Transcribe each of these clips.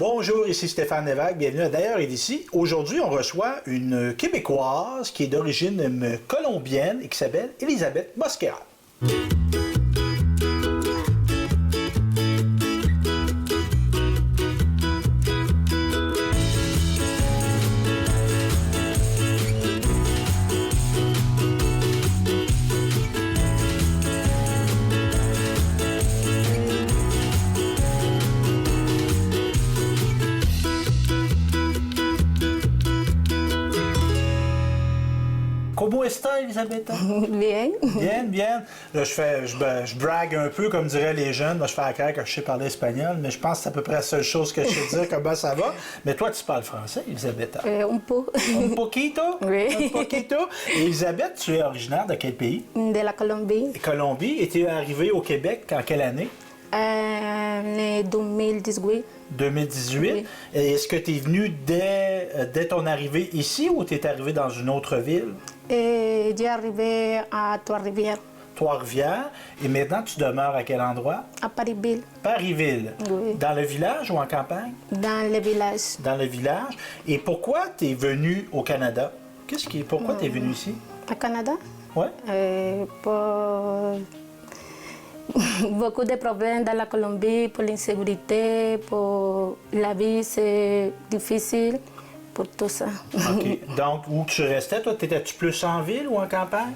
Bonjour, ici Stéphane Lévesque, bienvenue à D'ailleurs et d'ici. Aujourd'hui, on reçoit une Québécoise qui est d'origine colombienne et qui s'appelle Elisabeth Mosquera. Comment está, Elisabeth? Bien. Bien, bien. Là, je brague un peu, comme diraient les jeunes. Là, je fais à craindre que je sais parler espagnol, mais je pense que c'est à peu près la seule chose que je sais dire, comment ça va. Mais toi, tu parles français, Elisabeth? Un peu. Un poquito? Oui. Un poquito. Et Elisabeth, tu es originaire de quel pays? De la Colombie. Colombie. Et tu es arrivée au Québec en quelle année? En 2018. 2018. Oui. Et est-ce que tu es venue dès ton arrivée ici ou tu es arrivée dans une autre ville? Et j'ai arrivé à Trois-Rivières, Trois-Rivières. Et maintenant, tu demeures à quel endroit? à Paris-Ville, Paris-Ville. Oui. Dans le village ou en campagne? dans le village. Dans le village. Et pourquoi tu es venu au Canada? Pourquoi tu es venu ici? Au Canada, Oui. pour beaucoup de problèmes dans la Colombie, pour l'insécurité, pour la vie, c'est difficile, pour tout ça. OK. Donc, où tu restais, toi, étais-tu plus en ville ou en campagne?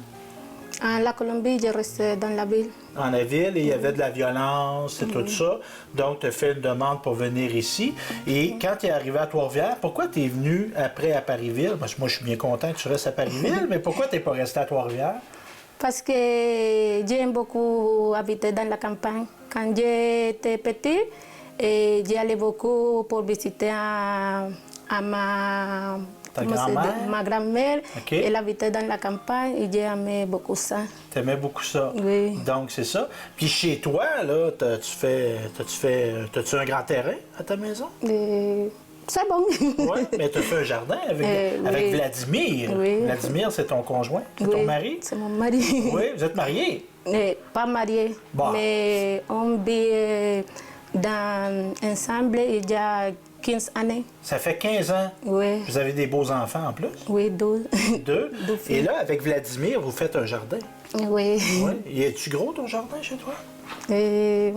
En la Colombie, je restais dans la ville. En la ville, et il y avait de la violence et tout ça. Donc, tu as fait une demande pour venir ici. Et quand tu es arrivé à Trois-Rivières, pourquoi tu es venu après à Paris-Ville? Parce que moi, je suis bien content que tu restes à Paris-Ville, mais pourquoi tu n'es pas resté à Trois-Rivières? Parce que j'aime beaucoup habiter dans la campagne. Quand j'étais petite, j'y allais beaucoup pour visiter à Ta grand-mère? ma grand-mère. OK. Elle habitait dans la campagne et j'aimais beaucoup ça. Tu aimais beaucoup ça. Oui. Donc, c'est ça. Puis chez toi, là, t'as-tu un grand terrain à ta maison? Et c'est bon. Oui, mais tu as fait un jardin avec Oui. Vladimir. Oui. Vladimir, c'est ton conjoint? C'est Oui, ton mari? c'est mon mari. Oui, vous êtes mariés? Pas mariés, Bon. mais on vit ensemble il y a 15 années. Ça fait 15 ans. Oui, Vous avez des beaux enfants en plus? oui, 12. Deux. Deux filles. Et là, avec Vladimir, vous faites un jardin. Oui. Oui. Et es-tu gros ton jardin chez toi? Et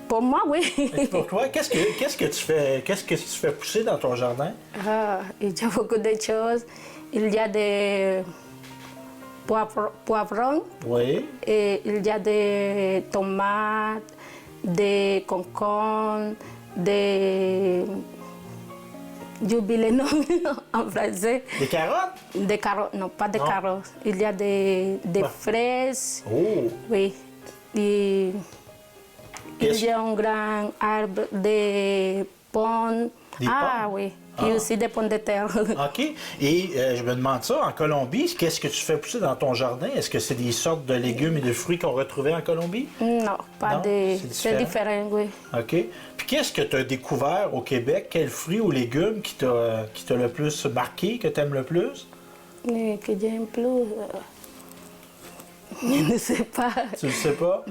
pour moi, oui. Et pour toi, qu'est-ce que tu fais pousser dans ton jardin? Il y a beaucoup de choses. Il y a des poivrons, Oui. et il y a des tomates, des concombres, des... J'oublie le nom en français. Des carottes? Des carottes, non, pas des Non. carottes. Il y a des Bah. fraises, Oh! oui. Et il Qu'est-ce- y a un grand arbre de pommes. Des Ah pommes? oui, Ah. et aussi des pommes de terre. OK. Et je me demande ça, en Colombie, qu'est-ce que tu fais pousser dans ton jardin? Est-ce que c'est des sortes de légumes et de fruits qu'on retrouvait en Colombie? Non, pas Non, de... c'est C'est différent, oui. OK. Puis qu'est-ce que tu as découvert au Québec? Quel fruit ou légume qui t'a le plus marqué, que tu aimes le plus? Mais que j'aime plus... je ne sais pas. Tu le sais pas?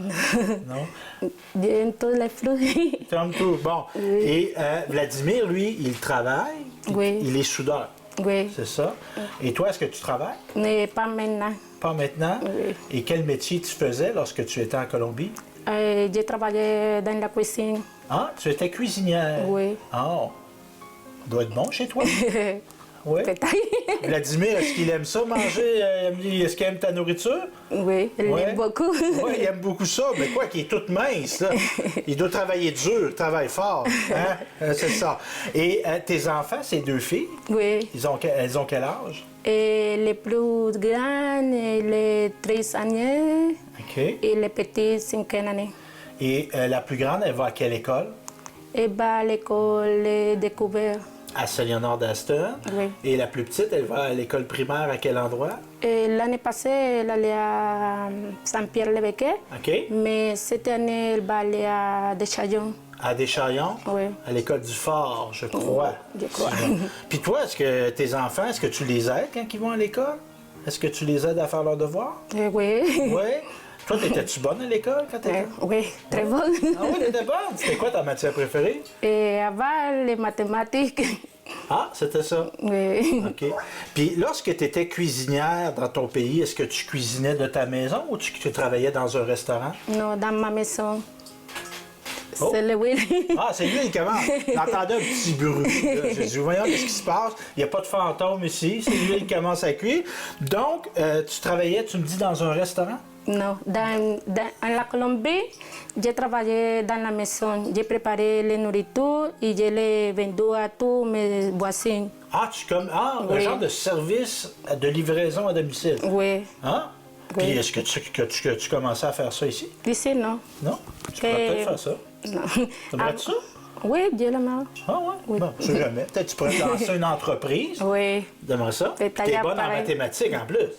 Non? J'aime tous les fruits. Tu aimes tout. Bon. Oui. Et Vladimir, lui, il travaille. Oui. Il est soudeur. Oui, C'est ça. Et toi, est-ce que tu travailles? mais pas maintenant. Pas maintenant? Oui. Et quel métier tu faisais lorsque tu étais en Colombie? J'ai travaillé dans la cuisine. Ah, tu étais cuisinière. Oui. Ah, doit être bon chez toi. Oui. Peut-être. Vladimir, est-ce qu'il aime ça, manger? Est-ce qu'il aime ta nourriture? Oui, il Ouais. aime beaucoup. Oui, il aime beaucoup ça. Mais quoi, qu'il est toute mince, là. Il doit travailler dur, travaille fort. Hein? C'est ça. Et tes enfants, c'est deux filles? Oui. Elles ont quel âge? Et les plus grandes, les 13 années, OK. et les petites 5 années. Et la plus grande, elle va à quelle école? Elle va à l'école découverte. À Saint-Léonard d'Aston. Oui. Et la plus petite, elle va à l'école primaire à quel endroit? Et l'année passée, elle allait à Saint-Pierre-le-Béquet. OK. Mais cette année, elle va aller à Deschaillons. À Deschaillons? Oui. À l'école du Fort, je crois. Je crois. Puis toi, est-ce que tes enfants, est-ce que tu les aides quand ils vont à l'école? Est-ce que tu les aides à faire leurs devoirs? Oui. Oui. Toi, t'étais-tu bonne à l'école quand t'étais? Oui, très bonne. Ah oui, t'étais bonne? C'était quoi ta matière préférée? Et avant, les mathématiques. Ah, c'était ça? Oui. OK. Puis lorsque tu étais cuisinière dans ton pays, est-ce que tu cuisinais de ta maison ou tu travaillais dans un restaurant? Non, dans ma maison. Oh. C'est le Willy. Ah, c'est lui qui commence. J'entendais un petit bruit. Là. J'ai dit, voyons, qu'est-ce qui se passe? Il n'y a pas de fantôme ici. C'est lui qui commence à cuire. Donc, tu travaillais, tu me dis, dans un restaurant? Non, en la Colombie, j'ai travaillé dans la maison. J'ai préparé les nourritures et je les vendu à tous mes voisins. Ah, un Oui. genre de service de livraison à domicile. Oui. Hein? Oui. Puis est-ce que tu commençais à faire ça ici? Ici, non. Non? Tu pourrais peut-être faire ça. Non. T'aimerais-tu ça? Oui, je l'aime. Ah ouais? Oui. Bon, je sais jamais. Peut-être que tu pourrais lancer une entreprise. Oui. T'aimerais ça? Fait T'es tailler bonne en pareil. mathématiques en plus.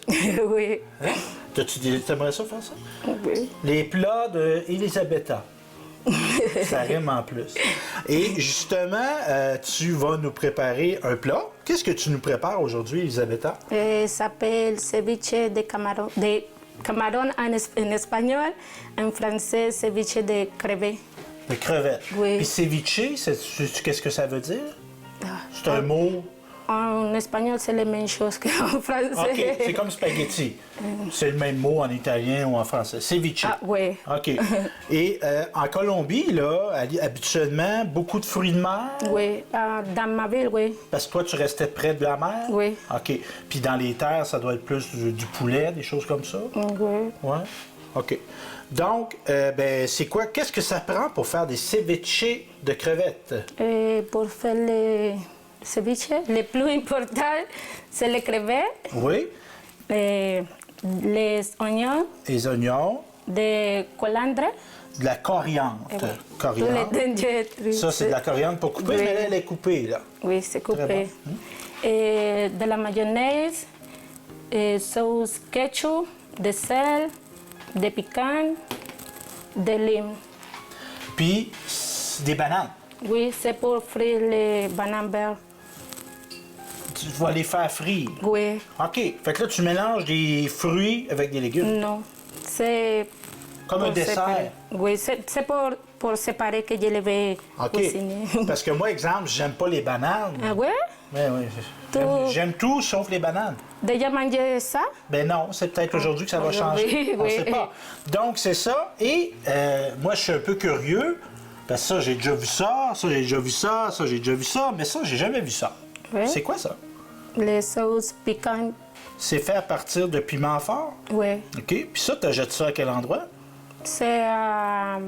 Oui. Hein? T'aimerais ça faire ça? Oui. Les plats de Elisabetta. Ça rime en plus. Et justement, tu vas nous préparer un plat. Qu'est-ce que tu nous prépares aujourd'hui, Elisabetta? Ça s'appelle ceviche de camarón. De camarón en espagnol. En français, ceviche de crevettes. De crevettes. Oui. Puis ceviche, qu'est-ce que ça veut dire? C'est un mot. En espagnol, c'est la même chose qu'en français. OK, c'est comme spaghetti. C'est le même mot en italien ou en français. Ceviche. Ah, oui. OK. Et en Colombie, là, habituellement, beaucoup de fruits de mer? Oui, dans ma ville, oui. Parce que toi, tu restais près de la mer? Oui. OK. Puis dans les terres, ça doit être plus du poulet, des choses comme ça? Oui. Ouais. OK. Donc, c'est quoi? Qu'est-ce que ça prend pour faire des ceviches de crevettes? Et pour faire les ceviches, le plus important, c'est les crevettes, Oui. les oignons, Les oignons, de coriandre, de la coriandre. tous Coriandre. les dangers. Ça, c'est de la coriandre pour couper, Oui. mais là, elle est coupée, là. Oui, c'est Très coupé. Et de la mayonnaise, sauce ketchup, de sel, de piquant, de lime. Puis, des bananes. Oui, c'est pour frire les bananes vertes. Tu vas les faire frire. Oui, OK. Fait que là, tu mélanges des fruits avec des légumes. non, c'est Comme un pour dessert. séparer. Oui, c'est pour séparer que je les vais OK. cuisiner. Parce que moi, exemple, j'aime pas les bananes. Ah ouais? Oui. Tout- J'aime tout sauf les bananes. Déjà mangé ça? Ben non, c'est peut-être aujourd'hui que ça va Aujourd'hui, changer. On oui. sait pas. Donc, c'est ça. Et moi, je suis un peu curieux. Parce que ça, j'ai déjà vu ça, ça, j'ai déjà vu ça, ça, j'ai déjà vu ça, mais ça, j'ai jamais vu ça. Oui. C'est quoi ça? Les sauces piquantes. C'est fait à partir de piment fort? Oui. OK. Puis ça, tu jettes ça à quel endroit? C'est à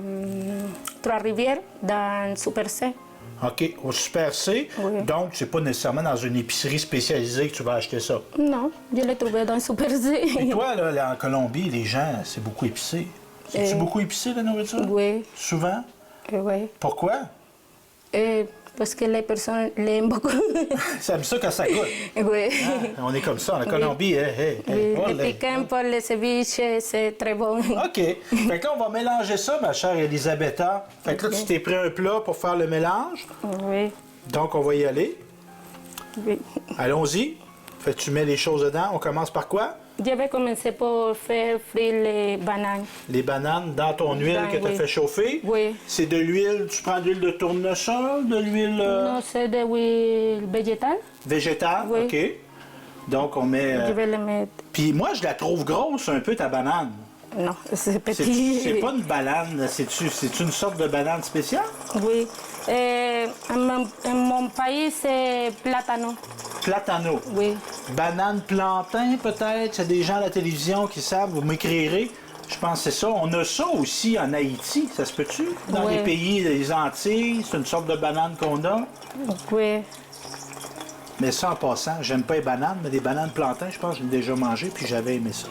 Trois-Rivières, dans Super C. OK. Au Super C. Oui. Donc, c'est pas nécessairement dans une épicerie spécialisée que tu vas acheter ça. Non, je l'ai trouvé dans Super C. Et toi, là, en Colombie, les gens, c'est beaucoup épicé. C'est-tu beaucoup épicé, la nourriture? Oui, Souvent? oui. Pourquoi? Parce que les personnes l'aiment beaucoup. Ça aime ça quand ça goûte. Oui. Ah, on est comme ça, en Colombie. Hey, Oui, oh, le là. piquant pour les ceviches, c'est très bon. OK. Fait que là, on va mélanger ça, ma chère Elisabetta. Fait que là, tu t'es pris un plat pour faire le mélange. Oui, Donc, on va y aller. oui. Allons-y. Fait que tu mets les choses dedans. On commence par quoi? Je vais commencer par faire frire les bananes. Les bananes dans ton huile que tu as oui. fait chauffer. Oui. C'est de l'huile, tu prends de l'huile de tournesol, de l'huile Non, c'est de l'huile végétale. végétale. Oui. OK. Donc, on met. Je vais le mettre. Puis moi, je la trouve grosse un peu, ta banane. Non, c'est C'est petit. c'est pas une banane, c'est une sorte de banane spéciale? Oui. En mon pays, c'est plátano. Platano. Oui. Banane plantain, peut-être? C'est des gens à la télévision qui savent, vous m'écrirez. Je pense que c'est ça. On a ça aussi en Haïti, ça se peut-tu? Dans Oui. les pays des Antilles, c'est une sorte de banane qu'on a. Oui. Mais ça, en passant, j'aime pas les bananes, mais des bananes plantains, je pense que j'en ai déjà mangé, puis j'avais aimé ça.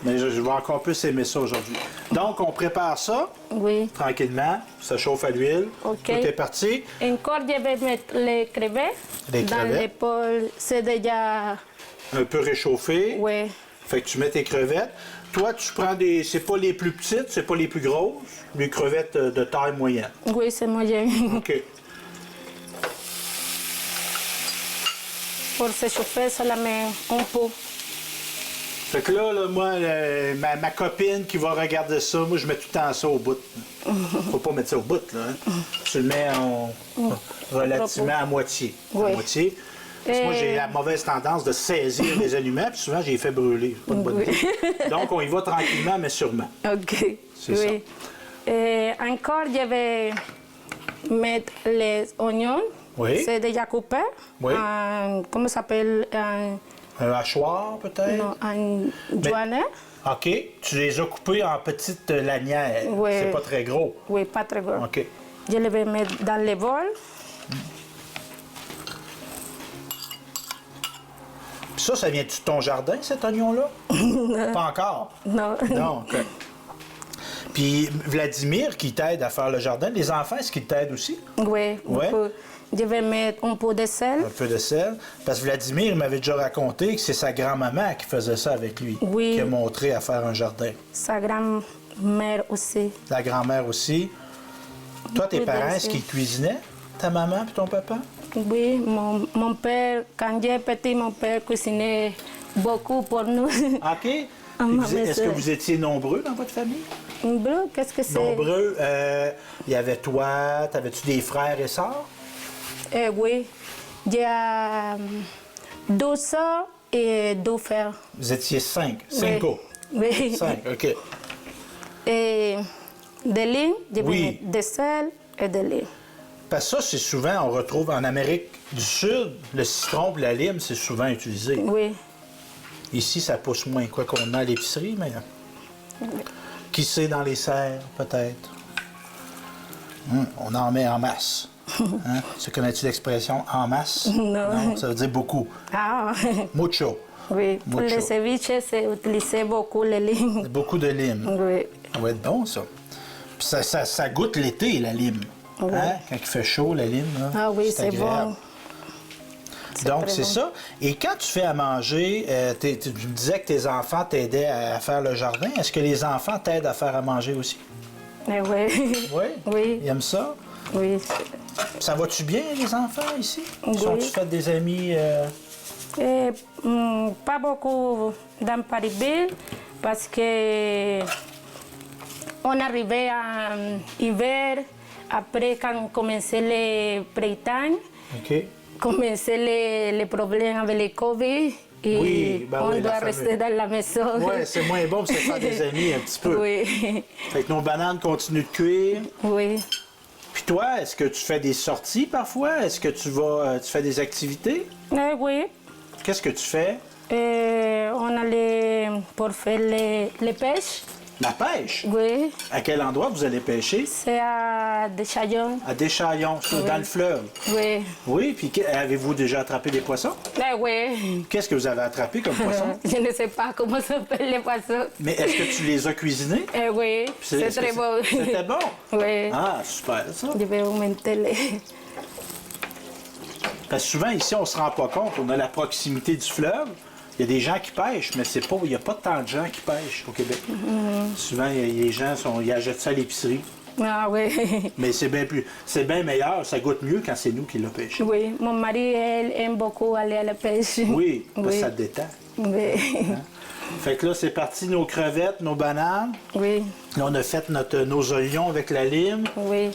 Mais je vais encore plus aimer ça aujourd'hui. Donc, on prépare ça Oui. tranquillement. Ça chauffe à l'huile. OK. Tout est parti. Encore, je vais mettre les crevettes. Les Dans crevettes. l'épaule, c'est déjà. Un peu réchauffé. Oui. Fait que tu mets tes crevettes. Toi, tu prends des... C'est pas les plus petites, c'est pas les plus grosses. Les crevettes de taille moyenne. Oui, c'est moyen. OK. Pour se chauffer, seulement un peu. Fait que là moi, ma copine qui va regarder ça, moi, je mets tout le temps ça au bout. Faut pas mettre ça au bout, là. Hein. Tu le mets relativement à moitié. Oui. À moitié. Parce que moi, j'ai la mauvaise tendance de saisir les aliments, puis souvent, j'ai fait brûler. C'est pas une bonne idée. Donc, on y va tranquillement, mais sûrement. OK. C'est ça. Encore, je vais mettre les oignons. Oui. C'est déjà coupé. Oui. Comment ça s'appelle? Un hachoir, peut-être? Non, un joannet. OK. Tu les as coupés en petites lanières. Oui. C'est pas très gros. Oui, pas très gros. OK. Je les vais mettre dans le bol. Puis ça vient-tu de ton jardin, cet oignon-là? Pas encore? Non. Non, OK. Puis Vladimir, qui t'aide à faire le jardin, les enfants, est-ce qu'ils t'aident aussi? Oui, Ouais. je vais mettre un peu de sel. Un peu de sel. Parce que Vladimir, il m'avait déjà raconté que c'est sa grand-maman qui faisait ça avec lui. Oui. Qui a montré à faire un jardin. Sa grand-mère aussi. La grand-mère aussi. Toi, tes Oui, parents, bien est-ce sûr. qu'ils cuisinaient? Ta maman et ton papa? Oui, mon père, quand j'étais petit, mon père cuisinait beaucoup pour nous. OK. Ah, ma Est-ce que mère. vous étiez nombreux dans votre famille? Bleu, qu'est-ce que c'est? Nombreux. Il y avait toi, t'avais-tu des frères et sœurs? Oui, j'ai 2 sœurs et 2 frères. Vous étiez 5. Oui. 5. Oui. 5, OK. Et des lignes, je vais Oui. mettre des sel et des lignes. Parce que ça, c'est souvent, on retrouve en Amérique du Sud, le citron et la lime, c'est souvent utilisé. Oui. Ici, ça pousse moins. Quoi qu'on a à l'épicerie, mais... Qui sait dans les serres, peut-être? On en met en masse. Hein? Tu connais-tu l'expression « en masse » ? Non. Ça veut dire beaucoup. Ah, Mucho. oui. Pour Mucho. les ceviches, c'est utiliser beaucoup les lignes. Beaucoup de lime. Oui. Ça va être bon, ça. Puis ça goûte l'été, la lime. Oui. Hein? Quand il fait chaud, la lime, là, Ah oui, c'est agréable. bon. Donc, très c'est bon. ça. Et quand tu fais à manger, tu me disais que tes enfants t'aidaient à faire le jardin. Est-ce que les enfants t'aident à faire à manger aussi? Eh oui. Oui? Oui. Ils aiment ça? Oui. Ça va-tu bien, les enfants, ici? Oui. Sont-tu fait des amis? Pas beaucoup dans Paris-Ville parce que on arrivait en hiver, après quand commençait le printemps, OK. commençaient les problèmes avec le Covid et Oui, ben on oui, la doit fameuse. rester dans la maison. Oui, c'est moins bon, c'est faire des amis un petit peu. Oui, Fait que nos bananes continuent de cuire. oui. Puis toi, est-ce que tu fais des sorties parfois? Est-ce que tu vas, tu fais des activités? Oui. Qu'est-ce que tu fais? On allait pour faire les pêches. La pêche? Oui, À quel endroit vous allez pêcher? c'est à Deschayons. À Deschaillons, dans le fleuve. Oui. Oui, puis avez-vous déjà attrapé des poissons? Oui. Qu'est-ce que vous avez attrapé comme poisson? Je ne sais pas comment s'appellent les poissons. Mais est-ce que tu les as cuisinés? Oui, Puis c'est est-ce que très beau. C'était bon? Oui. Ah, super, ça. Je vais augmenter les... Parce que souvent, ici, on ne se rend pas compte. On a la proximité du fleuve. Il y a des gens qui pêchent, mais il n'y a pas tant de gens qui pêchent au Québec. Souvent, les gens ils achètent ça à l'épicerie. Ah oui. Mais c'est bien meilleur, ça goûte mieux quand c'est nous qui l'a pêché. Oui, mon mari, elle aime beaucoup aller à la pêche. Oui, parce que Oui. ça te détend. Oui. Fait que là, c'est parti, nos crevettes, nos bananes. Oui, Là, on a fait nos oignons avec la lime, oui.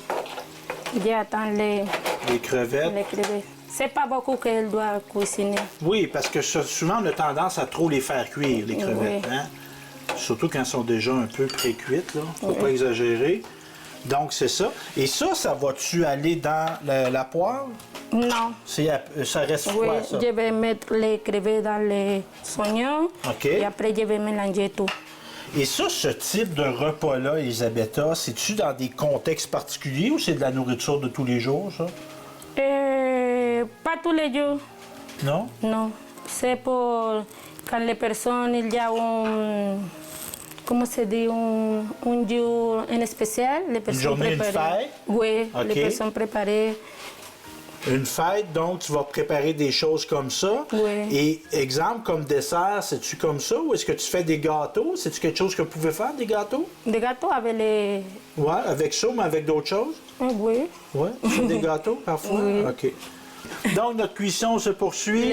J'attends les les crevettes. crevettes. C'est pas beaucoup qu'elle doit cuisiner. Oui, parce que souvent, on a tendance à trop les faire cuire, les crevettes. Oui. Hein? Surtout quand elles sont déjà un peu pré-cuites, là. Faut Oui. pas exagérer. Donc, c'est ça. Et ça va-tu aller dans la poêle? Non. Ça reste Oui, froid, ça. je vais mettre les crevettes dans les oignons. OK. Et après, je vais mélanger tout. Et ça, ce type de repas-là, Elisabetta, c'est-tu dans des contextes particuliers ou c'est de la nourriture de tous les jours, ça? Pas tous les jours. Non? Non. C'est pour quand les personnes, il y a comment se dit, un jour en spécial, les personnes journée, une préparées. fête? Oui, OK. les personnes préparées. Une fête, donc tu vas préparer des choses comme ça. Oui. Et exemple, comme dessert, c'est-tu comme ça ou est-ce que tu fais des gâteaux? C'est-tu quelque chose que vous pouvez faire, des gâteaux? Des gâteaux avec les... Oui, avec ça, mais avec d'autres choses? Oui. Oui, tu fais des gâteaux parfois? Oui. OK. Donc, notre cuisson se poursuit.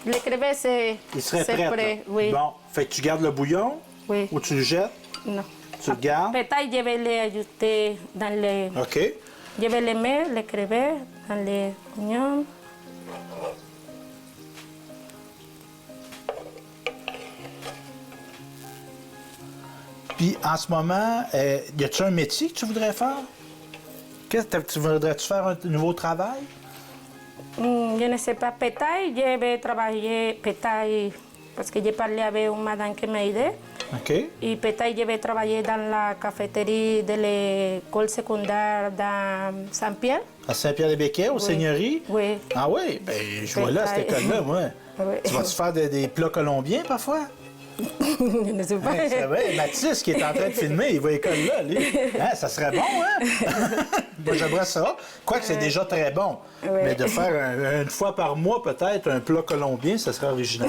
Les crevettes, Il serait c'est prêt, prêt. là. Oui. Bon, fait que tu gardes le bouillon Oui. ou tu le jettes? Non. Tu le gardes? Peut-être je vais les ajouter dans les... OK. Je vais les mettre, les crevettes, dans les oignons. Puis en ce moment, y a-tu un métier que tu voudrais faire? Qu'est-ce que tu voudrais-tu faire un nouveau travail? Je ne sais pas, peut-être je vais travailler, peut-être, parce que j'ai parlé avec une madame qui m'a aidé. OK. Et peut-être je vais travailler dans la cafétéria de l'école secondaire dans Saint-Pierre. À Saint-Pierre-des-Béquets, aux Seigneuries? Oui. Ah oui? Ben, je vois là, cette Peut-être. école-là, moi. Oui. Tu vas-tu faire des plats colombiens parfois? Je ne sais pas. Hey, c'est vrai, Mathis qui est en train de filmer, il va à l'école là, lui. Hein, ça serait bon, hein? Moi, j'aimerais ça. Quoique c'est déjà très bon. Oui. Mais de faire une fois par mois, peut-être, un plat colombien, ça serait original.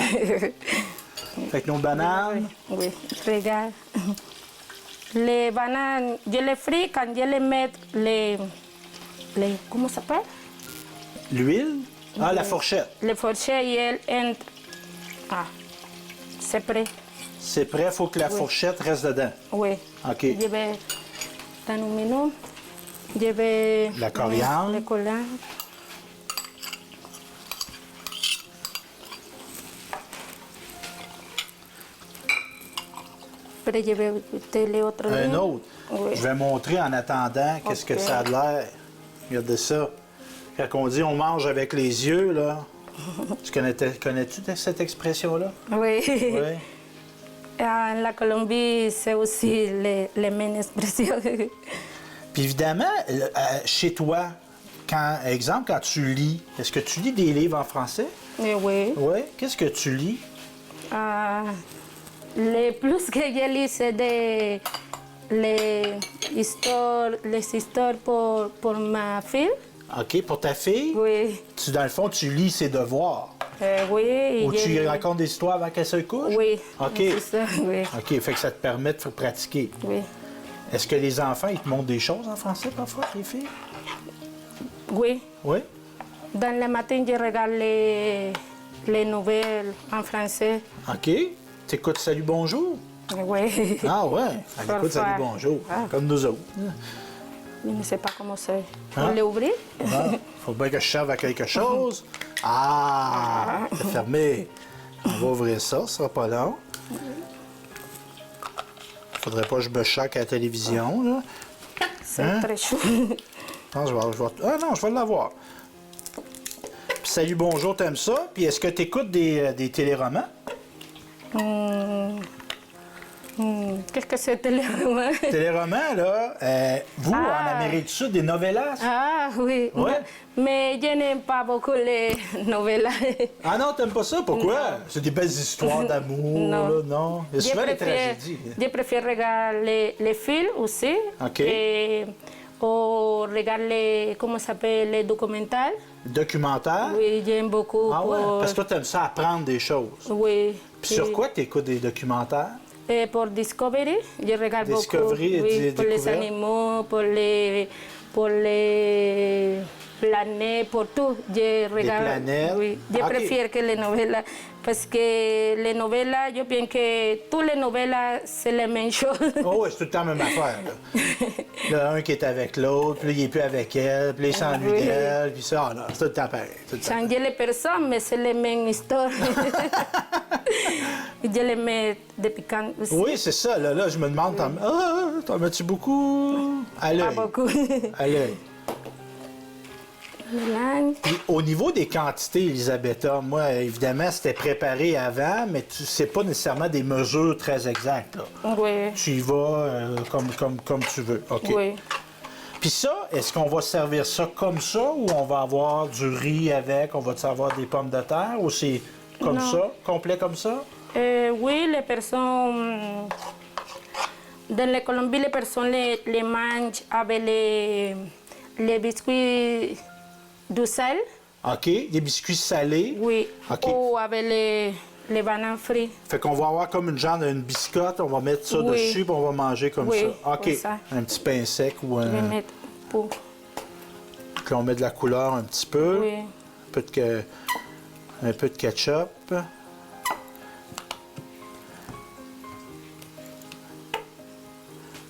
Fait que nos bananes, Oui, regarde. Les bananes, je les fris quand je les mets comment ça s'appelle? l'huile. Ah, la fourchette. Les fourchettes, elles entrent. Ah, c'est prêt. C'est prêt, il faut que la fourchette reste dedans. Oui. OK. Je vais, dans un minute, je vais... La coriandre. Le coriandre. Après, je vais ajouter les autres Un légumes. autre. Oui. Je vais montrer en attendant qu'est-ce que OK. ça a l'air. Regardez ça. Quand on dit on mange avec les yeux, là. Connais-tu cette expression-là? Oui. Oui. En la Colombie, c'est aussi les mêmes expressions. Puis évidemment, chez toi, quand tu lis, est-ce que tu lis des livres en français? Mais oui. Oui. Qu'est-ce que tu lis? Les plus que je lis, c'est les histoires pour ma fille. OK, pour ta fille? Oui. Dans le fond, tu lis ses devoirs. Oui. et Ou tu lui je- racontes des histoires avant qu'elle se couche? Oui. OK. C'est ça, oui. OK, fait que ça te permet de pratiquer. Oui. Est-ce que les enfants, ils te montrent des choses en français parfois, les filles? Oui. Oui? Dans le matin, je regarde les nouvelles en français. OK. Tu écoutes Salut Bonjour? Oui. Ah ouais, elle écoute Salut Parfois. Bonjour, Ah. comme nous autres. Je ne sais pas comment c'est. Hein? On l'ouvre? Ah, faut bien que je serve à quelque chose. Ah, c'est fermé. On va ouvrir ça, ce sera pas long. Faudrait pas que je me choque à la télévision, là. C'est Hein? très chaud. Non, Ah non, je vais l'avoir. Puis Salut Bonjour, t'aimes ça? Puis est-ce que tu écoutes des téléromans? Qu'est-ce que c'est le roman? Téléromans, là, vous, en Amérique du Sud, des novellas? Ah oui. Ouais. Mais je n'aime pas beaucoup les nouvelles. Ah non, t'aimes pas ça? Pourquoi? C'est des belles histoires d'amour, Non. là, non? Il y a souvent des tragédies. Je préfère regarder les films aussi. OK. Ou regarder, comment ça s'appelle, les documentaires. Documentaire? Oui, j'aime beaucoup. Ah ouais? pour- Parce que toi, t'aimes ça apprendre des choses. Oui. Puis sur quoi t'écoutes des documentaires? Et pour Discovery, je regarde Discovery et beaucoup. Oui, pour les découvertes. animaux, pour les planètes, pour tout. Je regarde. planètes. Oui. Je Ok. préfère que les nouvelles, parce que les nouvelles, je pense que toutes les nouvelles, c'est la même chose. Oh oui, c'est tout le temps la même affaire. Là. Là, un qui est avec l'autre, puis là, il n'est plus avec elle, puis là, il s'ennuie Oui. d'elle, puis ça, ah non, c'est tout le temps pareil. Tout le temps. Changer les personnes, mais c'est la même histoire. Je les mets des piquants aussi. Oui, c'est ça. Là, je me demande, t'en mets-tu beaucoup? À Pas l'œil. beaucoup. À l'œil. Mélange. Puis au niveau des quantités, Elisabetta, moi, évidemment, c'était préparé avant, mais c'est pas nécessairement des mesures très exactes. Là. Oui. Tu y vas comme tu veux. OK. Oui. Puis ça, est-ce qu'on va servir ça comme ça ou on va avoir du riz avec, on va avoir des pommes de terre ou c'est comme Non. ça, complet comme ça? Oui, les personnes. Dans la Colombie, les personnes les mangent avec les biscuits du sel. OK. Des biscuits salés. Oui. OK. Ou avec les bananes frites. Fait qu'on va avoir comme une biscotte, on va mettre ça Oui. dessus puis on va manger comme Oui, ça. OK. comme ça. Un petit pain sec ou Je vais un. mettre pour. Puis on met de la couleur un petit peu. Oui. Peut-être que. Un peu de ketchup.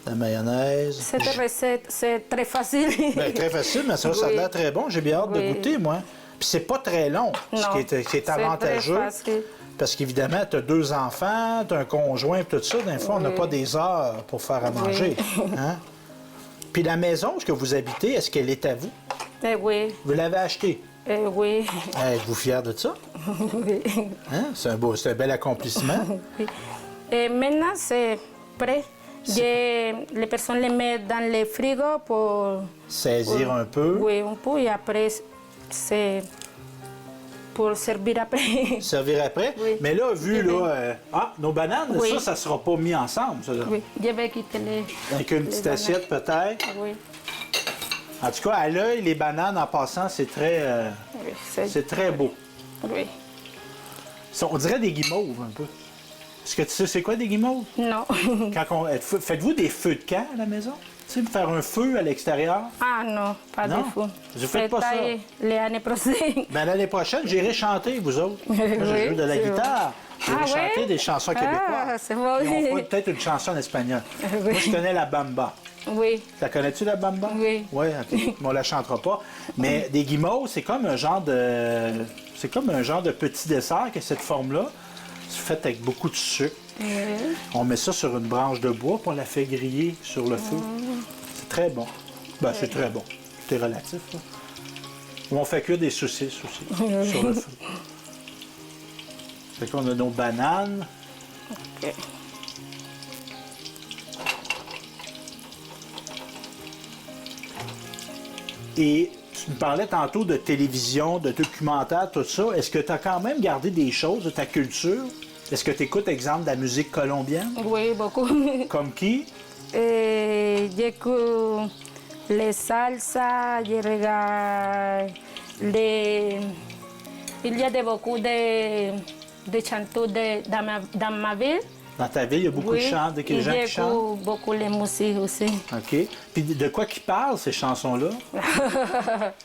La mayonnaise. Cette recette, c'est très facile. Bien, très facile, mais ça a l'air très bon. J'ai bien hâte de Oui. goûter, moi. Puis c'est pas très long, Non, ce qui est avantageux. C'est très facile. Parce qu'évidemment, tu as 2 enfants, tu as un conjoint, tout ça. Des fois, on n'a pas des heures pour faire à manger. Hein? Puis la maison, où vous habitez, est-ce qu'elle est à vous? Oui, Vous l'avez achetée? oui. Êtes-vous fier de ça? Oui. Hein? C'est un bel accomplissement. Oui. Et maintenant, c'est prêt. Les personnes les mettent dans le frigo pour... Saisir un peu. Oui, un peu. Et après, c'est pour servir après. Servir après. Oui. Mais là, vu, là... nos bananes, Oui. ça ne sera pas mis ensemble, ça, là. Oui, je vais quitter les... Avec une petite bananes. assiette, peut-être. Oui, En tout cas, à l'œil, les bananes, en passant, c'est très... oui, c'est très beau. oui. On dirait des guimauves, un peu. Est-ce que tu sais c'est quoi des guimauves? Non. Faites-vous des feux de camp à la maison? Tu sais, faire un feu à l'extérieur? Ah non, pas Non? du tout. Vous faites pas ça? Les années prochaines. Ben, l'année prochaine, j'irai chanter, vous autres. Moi, je joue de la c'est guitare. J'irai Ah chanter ouais? des chansons québécoises. Ah, c'est bon. Puis on fera peut-être une chanson en espagnol. Oui. Moi, je connais la bamba. Oui, La connais-tu, la bamba? Oui. Oui, OK. Mais on la chantera pas. Mais des guimauves, c'est comme un genre de... C'est comme un genre de petit dessert que cette forme-là. C'est fait avec beaucoup de sucre. oui. On met ça sur une branche de bois, puis on la fait griller sur le feu. C'est très bon. Ben, c'est très bon. Tout est relatif, là. Ou on fait cuire des saucisses aussi sur le feu. Fait qu'on a nos bananes. Ok. Et tu me parlais tantôt de télévision, de documentaire, tout ça. Est-ce que tu as quand même gardé des choses de ta culture? Est-ce que tu écoutes, exemple, de la musique colombienne? Oui, beaucoup. Comme qui? J'écoute les salsas, je regarde les... Il y a beaucoup de chanteurs dans ma ville. Dans ta ville, il y a beaucoup de chants, de et gens qui chantent? j'écoute beaucoup les musiques aussi. OK. Puis de quoi qu'ils parlent, ces chansons-là?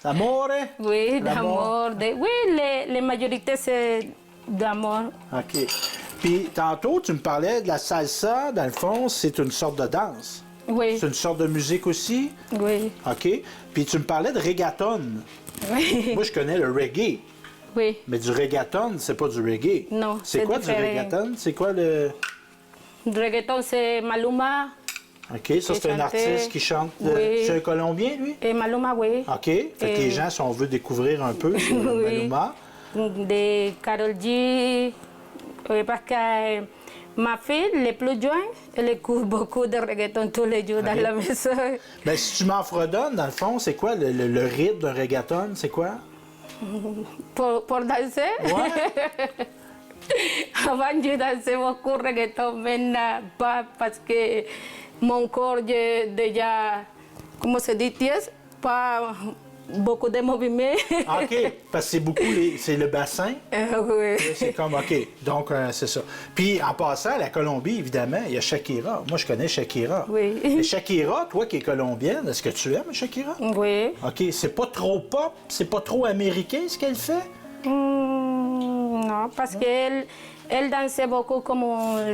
Amore? Oui, L'amour. d'amour. Oui, les majorités, c'est d'amour. OK. Puis tantôt, tu me parlais de la salsa. Dans le fond, c'est une sorte de danse. Oui, C'est une sorte de musique aussi. oui, OK. Puis tu me parlais de reggaeton. oui. Moi, je connais le reggae. Oui. Mais du reggaeton, c'est pas du reggae. Non, C'est c'est quoi différent. du reggaeton? C'est quoi le... Reggaeton, c'est Maluma. OK, ça, c'est un chantait. artiste qui chante... Oui. C'est un Colombien, lui? Et Maluma, oui. OK. Fait que les gens, si on veut découvrir un peu sur Oui. Maluma... De Karol G. Parce que ma fille, les plus jeunes, elle écoute beaucoup de reggaeton tous les jours dans la maison. Ben, si tu m'en fredonnes, dans le fond, c'est quoi le rythme d'un reggaeton? C'est quoi? Pour danser, Ouais. avant je dansais beaucoup reggaeton, maintenant pas parce que mon corps est déjà, comment se dit, tiède, pas beaucoup de mouvements. OK. Parce que c'est beaucoup... C'est le bassin. Oui. C'est comme, OK. Donc, c'est ça. Puis, en passant, la Colombie, évidemment, il y a Shakira. Moi, je connais Shakira. Oui. Et Shakira, toi qui es colombienne, est-ce que tu aimes Shakira? Oui. OK. C'est pas trop pop? C'est pas trop américain, ce qu'elle fait? Non, parce qu'elle elle dansait beaucoup comme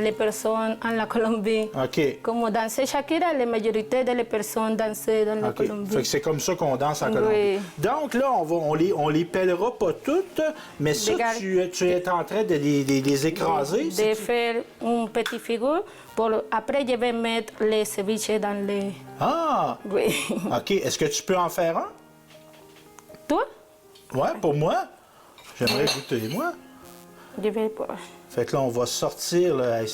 les personnes en la Colombie. OK. Comme dansait Shakira, la majorité des personnes dansaient dans la OK. Colombie. Fait que c'est comme ça qu'on danse en Colombie. Oui. Donc là, on les pèlera pas toutes, mais ça, Regarde. tu es en train de les écraser. De faire une petite figure. Après, je vais mettre les ceviches dans les... Ah! Oui. OK. Est-ce que tu peux en faire un? Toi? Ouais, pour moi. J'aimerais goûter, moi. Je vais pas. Fait que là, on va sortir, là. Hey,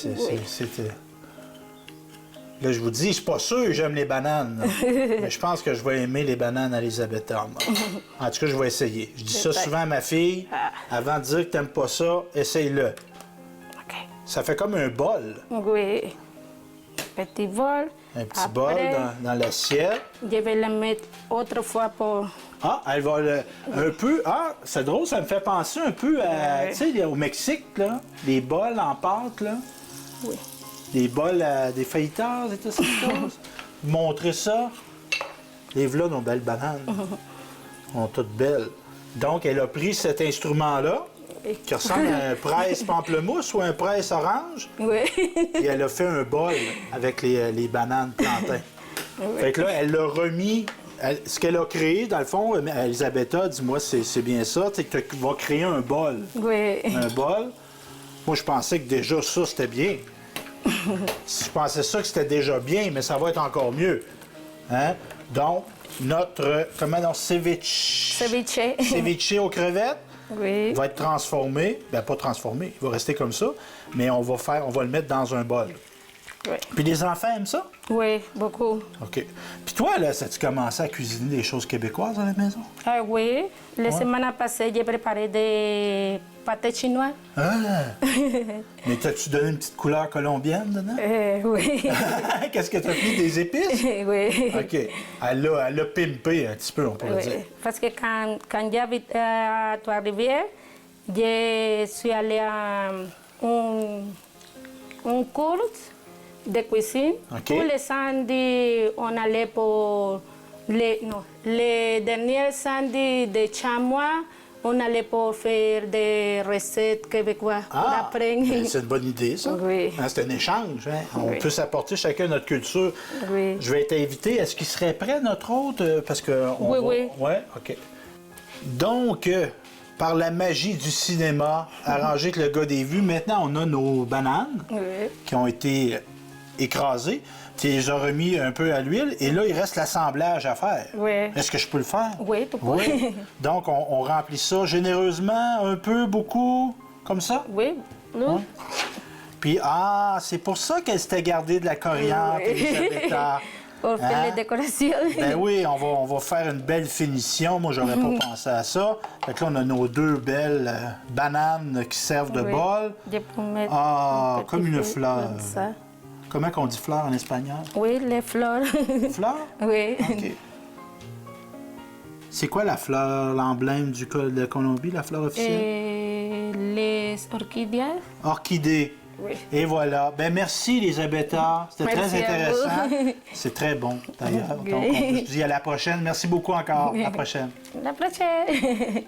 là, je vous dis, je suis pas sûr que j'aime les bananes. là. Mais je pense que je vais aimer les bananes élisabéthaines. En tout cas, je vais essayer. Je dis ça Peut-être. souvent à ma fille. Avant de dire que t'aimes pas ça, essaye-le. OK. Ça fait comme un bol. Oui. Petit bol. Un petit Après, bol dans l'assiette. Je vais le mettre autrefois pour... Ah, elle va un peu... Ah, c'est drôle, ça me fait penser un peu à... Ouais. Tu sais, au Mexique, là, les bols en pâte, là. Oui. Des bols, des fajitas et toutes ces choses. Montrer ça. Les voilà, nos belles bananes. Sont toutes belles. Donc, elle a pris cet instrument-là. Oui. qui ressemble à un presse pamplemousse ou un presse orange. Oui. Et elle a fait un bol avec les bananes plantains. Fait que là, elle l'a remis. Ce qu'elle a créé, dans le fond, Elisabetta, dis-moi, c'est bien ça, c'est que tu vas créer un bol. Oui. Un bol. Moi, je pensais que déjà ça, c'était bien. Je pensais ça que c'était déjà bien, mais ça va être encore mieux. Hein? Donc, notre, comment on ceviche. Ceviche. Ceviche aux crevettes. Oui. Va être transformé. Bien, pas transformé, il va rester comme ça, mais on va le mettre dans un bol. Oui. Puis les enfants aiment ça? Oui, beaucoup. OK. Puis toi, là, as-tu commencé à cuisiner des choses québécoises à la maison? Ah oui, la Ouais. semaine passée, j'ai préparé des pâtés chinois. Ah! Mais t'as-tu donné une petite couleur colombienne dedans? Oui. Qu'est-ce que t'as mis? Des épices? Oui. OK. Elle l'a pimpé un petit peu, on pourrait Oui. dire. Parce que quand j'habite à Trois-Rivières, je suis allée à un cours de cuisine. OK. Tous les samedis, on allait pour les derniers samedis de chamois, on allait pour faire des recettes québécoises pour apprendre. Ben, c'est une bonne idée, ça. Oui. Hein, c'est un échange. Hein? On Oui. peut s'apporter chacun notre culture. Oui. Je vais t'inviter. Est-ce qu'il serait prêt, notre hôte? Parce que Oui, oui. Oui, OK. Donc, par la magie du cinéma, arrangé avec le gars des vues, maintenant, on a nos bananes Oui. qui ont été écrasées. Tu les as remis un peu à l'huile et là, il reste l'assemblage à faire. Oui. Est-ce que je peux le faire? Oui, tu peux. Oui. Donc, on remplit ça généreusement, un peu, beaucoup, comme ça? Oui. Ouais. Puis, c'est pour ça qu'elle s'était gardée de la coriandre, Oui. Elisabetta. Pour faire Hein? les décorations. Ben oui, on va faire une belle finition. Moi, j'aurais pas pensé à ça. Fait que là, on a nos deux belles bananes qui servent de Oui. bol. Je peux mettre Ah, un petit comme une peu fleur. comme ça. Comment qu'on dit fleur en espagnol? Oui, les fleurs. Fleur? Oui. OK. C'est quoi la fleur, l'emblème de Colombie, la fleur officielle? Et les orchidées. Orchidée. Oui. Et voilà. Ben merci, Elisabetta. C'était Merci très à intéressant. vous. C'est très bon, d'ailleurs. Ok. Donc, on se dit à la prochaine. Merci beaucoup encore. À la prochaine. La prochaine.